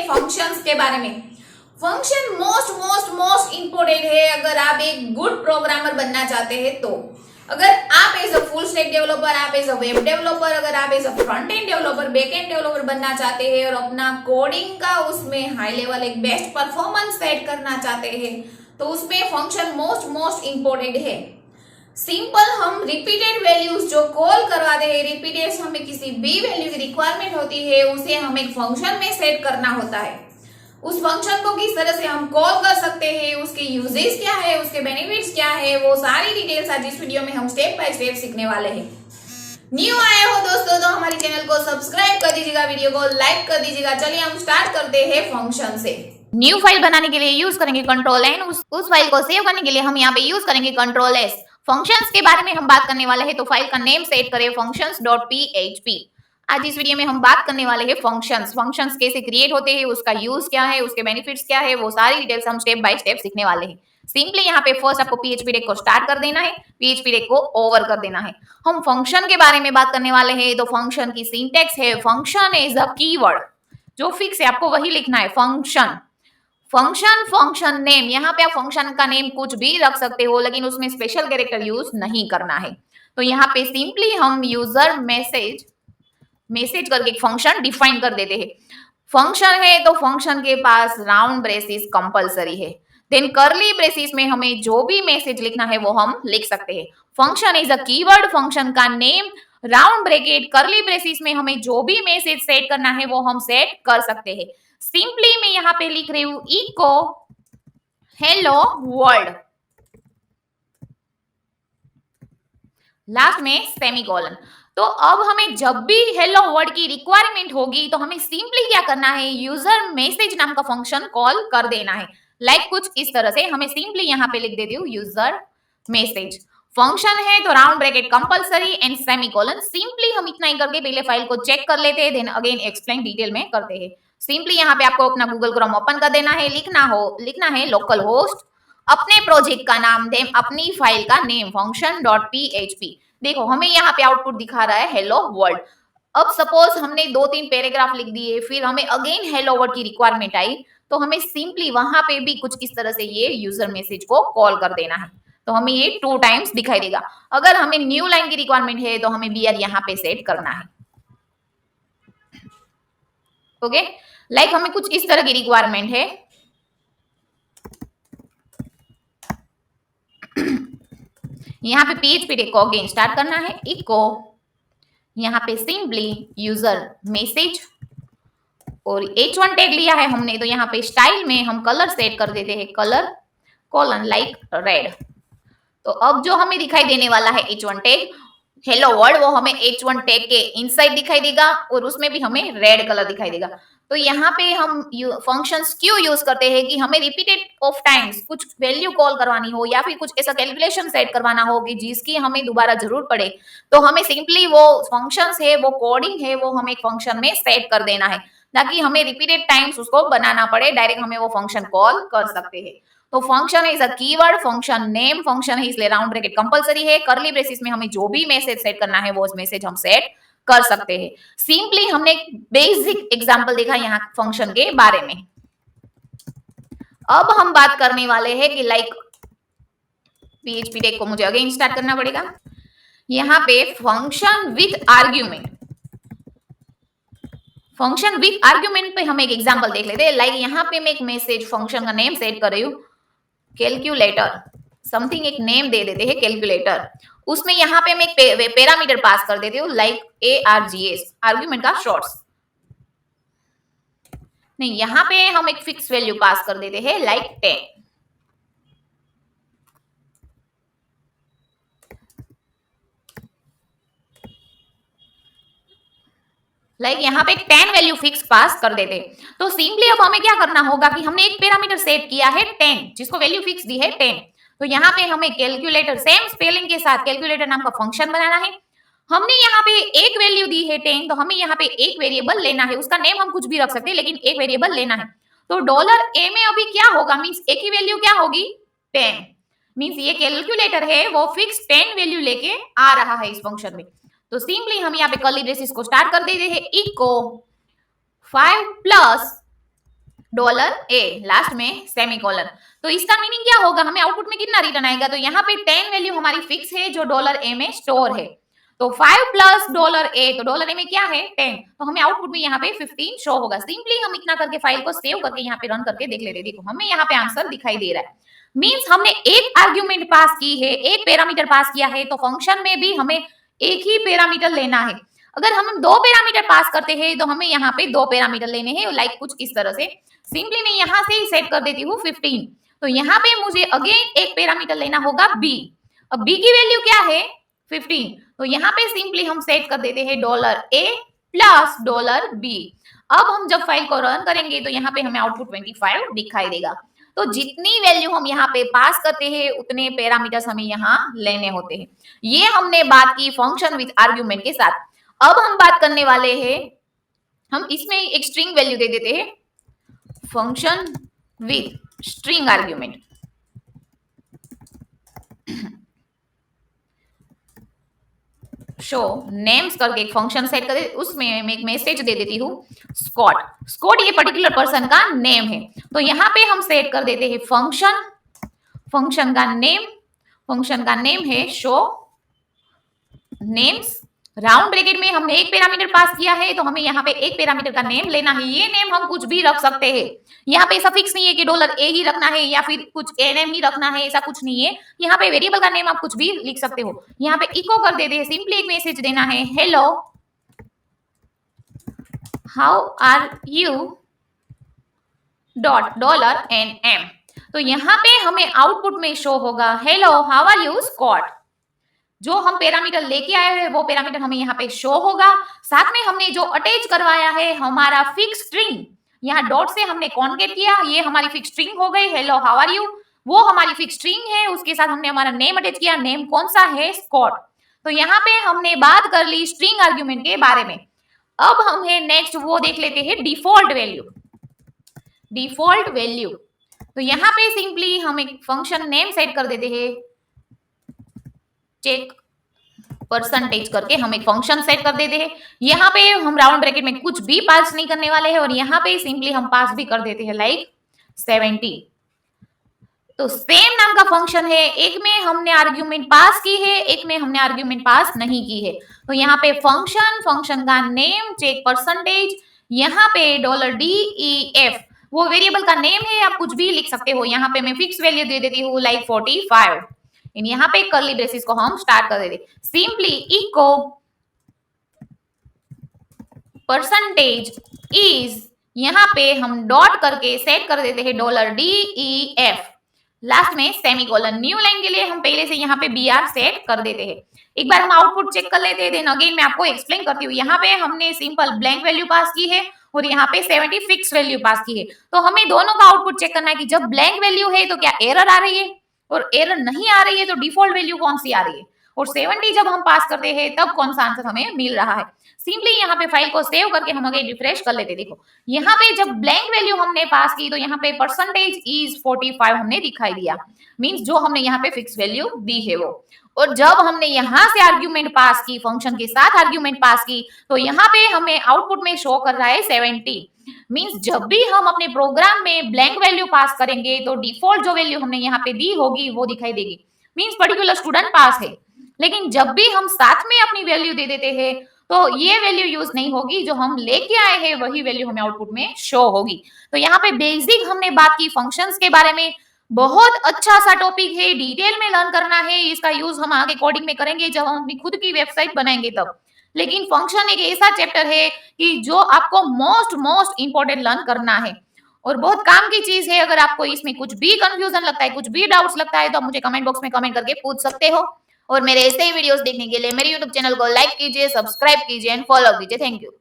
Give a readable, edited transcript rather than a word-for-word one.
Functions के बारे में। Function most most most important है अगर आप एक गुड प्रोग्रामर बनना चाहते हैं तो। अगर आप as a full stack developer, आप एज अ वेब डेवलपर, अगर आप as a front end developer, back end developer बनना चाहते हैं और अपना कोडिंग का उसमें हाई लेवल एक बेस्ट परफॉर्मेंस सेट करना चाहते हैं तो उसमें फंक्शन मोस्ट मोस्ट इंपोर्टेंट है। सिंपल हम रिपीटेड वैल्यूज जो कॉल करवाते हैं, रिपीटेड हमें किसी भी वैल्यू की रिक्वायरमेंट होती है उसे हम एक फंक्शन में सेट करना होता है। उस फंक्शन को किस तरह से हम कॉल कर सकते हैं, उसके यूजेस क्या है, उसके बेनिफिट्स क्या है, वो सारी डिटेल्स आज इस वीडियो में हम स्टेप बाय स्टेप सीखने वाले हैं। न्यू आए हो दोस्तों तो हमारे चैनल को सब्सक्राइब कर दीजिएगा, वीडियो को लाइक कर दीजिएगा। चलिए हम स्टार्ट करते हैं फंक्शन से। न्यू फाइल बनाने के लिए यूज करेंगे कंट्रोल एन, उस फाइल को सेव करने के लिए हम यहाँ पे यूज करेंगे कंट्रोल एस। फंक्शंस के बारे में हम बात करने वाले हैं तो फाइल का नेम सेट करें functions.php। आज इस वीडियो में हम बात करने वाले हैं फंक्शंस कैसे क्रिएट होते हैं, उसका यूज क्या है, उसके बेनिफिट्स क्या है, वो सारी डिटेल्स हम स्टेप बाय स्टेप सीखने वाले हैं। सिंपली यहाँ पे फर्स्ट आपको PHP डेक को स्टार्ट कर देना है, PHP डेक को ओवर कर देना है। हम फंक्शन के बारे में बात करने वाले हैं तो फंक्शन की सिंटैक्स है फंक्शन इज अ कीवर्ड, जो फिक्स है आपको वही लिखना है फंक्शन। फंक्शन नेम, यहाँ पे आप फंक्शन का नेम कुछ भी रख सकते हो लेकिन उसमें स्पेशल कैरेक्टर यूज नहीं करना है। तो यहाँ पे सिंपली हम यूजर मैसेज करके एक फंक्शन डिफाइन कर देते हैं। फंक्शन है तो फंक्शन के पास राउंड ब्रेसिस कंपलसरी है। देन करली ब्रेसिस में हमें जो भी मैसेज लिखना है वो हम लिख सकते हैं। Function is a keyword, function का name, round bracket, curly braces में हमें जो भी मैसेज सेट करना है वो हम सेट कर सकते हैं। सिंपली मैं यहाँ पे लिख रही हूँ इको हेलो वर्ल्ड, लास्ट में सेमीकोलन। तो अब हमें जब भी हेलो वर्ल्ड की रिक्वायरमेंट होगी तो हमें सिंपली क्या करना है, यूजर मैसेज नाम का फंक्शन कॉल कर देना है। लाइक कुछ इस तरह से हमें सिंपली यहाँ पे लिख देती हूँ यूजर मैसेज। फंक्शन है तो round bracket compulsory and semicolon. Simply हम इतना ही करके पहले फाइल को चेक कर लेते हैं, देन अगेन एक्सप्लेन डिटेल में करते हैं। सिंपली यहाँ पे आपको अपना गूगल क्रोम ओपन कर देना है, लिखना है लोकल होस्ट, अपने प्रोजेक्ट का नाम दें, अपनी फाइल का नेम function.php। देखो हमें यहाँ पे आउटपुट दिखा रहा है हेलो वर्ल्ड। अब सपोज हमने 2-3 पैराग्राफ लिख दिए, फिर हमें अगेन हेलो वर्ल्ड की रिक्वायरमेंट आई तो हमें सिंपली वहां पे भी कुछ इस तरह से ये यूजर मैसेज को कॉल कर देना है। तो हमें ये 2 टाइम्स दिखाई देगा। अगर हमें न्यू लाइन की रिक्वायरमेंट है तो हमें BR यहाँ पे सेट करना है। ओके, लाइक हमें कुछ इस तरह की रिक्वायरमेंट है, यहाँ पे PHP डेक को अगेन स्टार्ट करना है, इको यहाँ पे सिंपली यूजर मैसेज और H1 टैग लिया है हमने तो यहाँ पे स्टाइल में हम कलर सेट कर देते हैं, कलर कोलन लाइक रेड। तो अब जो हमें दिखाई देने वाला है H1 टैग हेलो वर्ल्ड, वो हमें H1 टैग के इनसाइड दिखाई देगा और उसमें भी हमें रेड कलर दिखाई देगा। तो यहाँ पे हम फंक्शंस क्यों यूज करते हैं कि हमें रिपीटेड ऑफ टाइम्स कुछ वैल्यू कॉल करवानी हो या फिर कुछ ऐसा कैलकुलेशन सेट करवाना हो कि जिसकी हमें दोबारा जरूरत पड़े तो हमें सिंपली वो फंक्शंस है, वो कोडिंग है, वो हमें एक फंक्शन में सेट कर देना है ताकि हमें रिपीटेड टाइम्स उसको बनाना पड़े, डायरेक्ट हमें वो फंक्शन कॉल कर सकते हैं। तो function is a keyword, function name, function है इसलिए राउंड ब्रैकेट कंपलसरी है, करली ब्रेसिस में हमें जो भी मैसेज सेट करना है वो मैसेज हम सेट कर सकते हैं। सिंपली हमने एक बेसिक एग्जांपल देखा यहाँ फंक्शन के बारे में। अब हम बात करने वाले हैं कि लाइक PHP डेक को मुझे अगेन स्टार्ट करना पड़ेगा। यहाँ पे function with argument, function with argument पे हम एक एग्जांपल देख लेते हैं। लाइक यहाँ पे मैं एक मैसेज फंक्शन का नेम सेट कर रही हूँ कैलकुलेटर, समथिंग एक नेम दे देते हैं कैलकुलेटर। उसमें यहाँ पे मैं एक पैरामीटर पास कर देती हूँ लाइक ARGS, आर्ग्यूमेंट का शॉर्ट्स। नहीं, यहाँ पे हम एक फिक्स वैल्यू पास कर देते हैं लाइक 10। लाइक यहाँ पे 10 वैल्यू फिक्स पास कर देते। तो सिंपली अब हमें क्या करना होगा कि हमने एक पैरामीटर सेट किया है 10 जिसको वैल्यू फिक्स दी है 10। तो यहाँ पे हमें कैलकुलेटर सेम स्पेलिंग के साथ कैलकुलेटर नाम का फंक्शन बनाना है। हमने यहाँ पे एक वैल्यू दी है 10 तो हमें यहाँ पे एक वेरिएबल लेना है, उसका नेम हम कुछ भी रख सकते हैं लेकिन एक वेरिएबल लेना है। तो $a में अभी क्या होगा, मीन्स एक ही वैल्यू क्या होगी 10, मीन्स ये कैलकुलेटर है वो फिक्स 10 वैल्यू लेके आ रहा है इस फंक्शन में। तो सिंपली हम यहाँ पे कर्ली ब्रेसिस को स्टार्ट कर देते हैं, इको 5 प्लस $A लास्ट में सेमीकोलन। तो इसका मीनिंग क्या होगा, हमें आउटपुट में कितना रिटर्न आएगा, तो यहाँ पे 10 वैल्यू हमारी फिक्स है जो $A में स्टोर है। तो 5 प्लस $A, तो $A में क्या है 10, तो हमें आउटपुट में यहाँ पे 15 शो होगा। सिंपली हम इतना करके फाइल को सेव करके यहाँ पे रन करके देख लेते, देखो हमें यहाँ पे आंसर दिखाई दे रहा है। मींस हमने एक आर्ग्यूमेंट पास की है, एक पैरामीटर पास किया है, तो फंक्शन में भी हमें एक ही पैरामीटर लेना है। अगर हम 2 पैरामीटर पास करते हैं तो हमें यहाँ पे 2 पैरामीटर लेने हैं, लाइक कुछ इस तरह से। सिंपली मैं यहाँ से सेट कर देती हूँ 15, तो यहाँ पे मुझे अगेन एक पैरामीटर लेना होगा b। अब b की वैल्यू क्या है 15, तो यहाँ पे सिंपली हम सेट कर देते हैं $A प्लस $B। अब हम जब फाइल को रन करेंगे तो यहाँ पे हमें आउटपुट 25 दिखाई देगा। तो जितनी वैल्यू हम यहाँ पे पास करते हैं उतने पैरामीटर्स हमें यहाँ लेने होते हैं। ये हमने बात की फंक्शन विद आर्ग्यूमेंट के साथ। अब हम बात करने वाले हैं, हम इसमें एक स्ट्रिंग वैल्यू दे देते हैं, function with string argument. Show names करके एक फंक्शन सेट कर दे, उसमें मैं एक मैसेज दे देती हूँ स्कॉट। स्कॉट ये पर्टिकुलर पर्सन का नेम है, तो यहाँ पे हम सेट कर देते हैं फंक्शन, फंक्शन का नेम है शो नेम्स। राउंड ब्रैकेट में हमने एक पैरामीटर पास किया है, तो हमें यहाँ पे एक पैरामीटर का नेम लेना है। ये नेम हम कुछ भी रख सकते हैं, यहाँ पे ऐसा फिक्स नहीं है कि $A ही रखना है या फिर कुछ नेम ही रखना है, ऐसा कुछ नहीं है। यहाँ पे वेरिएबल का नेम आप कुछ भी लिख सकते हो। यहाँ पे इको कर देते हैं, सिंपली एक मैसेज देना है, hello how are you $M। तो यहाँ पे हमें आउटपुट में शो होगा hello how are you Scott. जो हम पैरामीटर लेके आए हैं वो पैरामीटर हमें यहाँ पे शो होगा। साथ में हमने जो अटैच करवाया है हमारा फिक्स स्ट्रिंग, यहाँ डॉट से हमने कॉन्केट किया, ये हमारी फिक्स स्ट्रिंग हो गई हेलो हाउ आर यू, वो हमारी फिक्स स्ट्रिंग है। उसके साथ हमने हमारा नेम अटैच किया, नेम कौन सा है स्कॉट। तो यहाँ पे हमने बात कर ली स्ट्रिंग आर्ग्यूमेंट के बारे में। अब हम है नेक्स्ट वो देख लेते हैं डिफॉल्ट वैल्यू। तो यहाँ पे सिंपली हम एक फंक्शन नेम सेट कर देते हैं, चेक परसेंटेज करके हम एक फंक्शन सेट कर देते हैं। यहाँ पे हम राउंड ब्रैकेट में कुछ भी पास नहीं करने वाले हैं, और यहाँ पे सिंपली हम पास भी कर देते हैं लाइक 70। तो सेम नाम का फंक्शन है, एक में हमने आर्ग्यूमेंट पास की है, एक में हमने आर्ग्यूमेंट पास नहीं की है। तो यहाँ पे फंक्शन का नेम चेक परसेंटेज, यहाँ पे $DEF वो वेरिएबल का नेम है, आप कुछ भी लिख सकते हो। यहाँ पे मैं फिक्स वैल्यू दे देती हूँ लाइक 45। यहाँ पे कर्ली ब्रेसेस को हम स्टार्ट कर देते, सिंपली इको परसेंटेज इज, यहाँ पे हम डॉट करके सेट कर देते हैं $DEF, लास्ट में सेमीकोलन। न्यू लाइन के लिए हम पहले से यहाँ पे BR सेट कर देते हैं। एक बार हम आउटपुट चेक कर लेते हैं, देन अगेन मैं आपको एक्सप्लेन करती हूँ। यहाँ पे हमने सिंपल ब्लैंक वैल्यू पास की है और यहाँ पे 70 फिक्स वैल्यू पास की है। तो हमें दोनों का आउटपुट चेक करना है कि जब ब्लैंक वैल्यू है तो क्या एरर आ रही है, और एरर नहीं आ रही है तो डिफॉल्ट वैल्यू कौन सी आ रही है, और 70 जब हम पास करते हैं तब कौन सा आंसर हमें मिल रहा है। सिंपली यहाँ पे फाइल को सेव करके हम अगेन रिफ्रेश कर लेते। देखो यहाँ पे जब ब्लैंक वैल्यू हमने पास की तो यहाँ पे परसेंटेज इज 45 हमने दिखाई दिया, मींस जो हमने यहाँ पे फिक्स वैल्यू दी है वो। और जब हमने यहाँ से आर्ग्यूमेंट पास की, फंक्शन के साथ आर्ग्यूमेंट पास की, तो यहाँ पे हमें आउटपुट में शो कर रहा है 70। मींस जब भी हम अपने प्रोग्राम में ब्लैंक वैल्यू पास करेंगे तो डिफॉल्ट जो वैल्यू हमने यहाँ पे दी होगी वो दिखाई देगी, मींस पर्टिकुलर स्टूडेंट पास है। लेकिन जब भी हम साथ में अपनी वैल्यू दे देते हैं तो ये वैल्यू यूज नहीं होगी, जो हम लेके आए हैं वही वैल्यू हमें आउटपुट में शो होगी। तो यहाँ पे बेसिक हमने बात की फंक्शंस के बारे में। बहुत अच्छा सा टॉपिक है, डिटेल में लर्न करना है। इसका यूज हम आगे कोडिंग में करेंगे जब हम अपनी खुद की वेबसाइट बनाएंगे तब। लेकिन फंक्शन एक ऐसा चैप्टर है कि जो आपको मोस्ट इंपॉर्टेंट लर्न करना है और बहुत काम की चीज है। अगर आपको इसमें कुछ भी कंफ्यूजन लगता है, कुछ भी डाउट्स लगता है, तो आप मुझे कमेंट बॉक्स में कमेंट करके पूछ सकते हो। और मेरे ऐसे ही वीडियोस देखने के लिए मेरे यूट्यूब चैनल को लाइक कीजिए, सब्सक्राइब कीजिए एंड फॉलो कीजिए। Thank you.